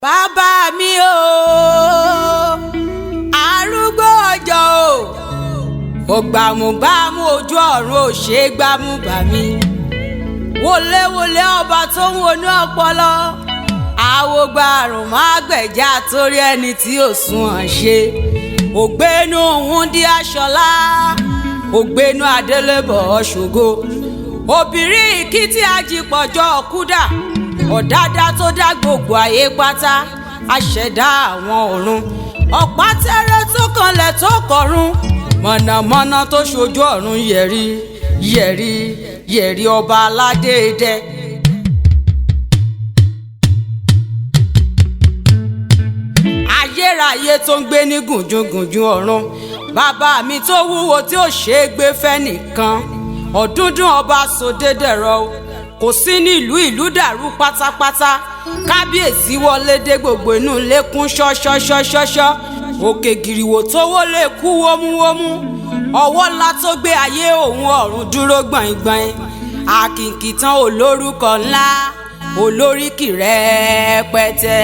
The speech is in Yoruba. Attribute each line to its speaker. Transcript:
Speaker 1: bàbá mi o arúgbó ọjọ́ o ògbàmùgbàmù ojú ọ̀run ò ṣe é gbámúgbà mi wọléwọlé ọba tó ń wọnú ọpọlọ àwògbà àrùn má gbẹ̀já torí ẹni tí ò sunwọ̀n ṣe ògbénu Wúndí Aṣọlá ògbénu Adélébọ̀ ṣògo obìnrin ìkìtì ajípọ̀jọ́ kúdà ọ̀dádá tó dá gbogbo ayé pátá aṣẹ̀dá àwọn ọ̀run ọ̀pá tẹ́rẹ́ tó kanlẹ̀ tó kọ̀run mọ̀nàmọ́ná tó ṣojú ọ̀run yẹ̀rí yẹ̀rí yẹ̀rí ọba aládé idẹ. ayérayé tó ń gbé ní gùnjùngùnjù ọ̀run bàbá mi tó wúwo tí ò ṣeé gbé fẹ́ nìkan ọ̀dúndún ọba sódédẹ̀rọ kò sí nílùú ìlú dàrú pátápátá kábíyèsí wọlé dé gbogbo inú ilé kún ṣọ́ṣọ́ṣọ́ṣọ́ òkè gìrìwò tó wọlé kú wómúwómú ọwọ́ ńlá tó gbé ayé òun ọ̀run dúró gbọ̀ngbọ̀n àkìnkìtàn olórúkọ ńlá olóríkì rẹpẹtẹ.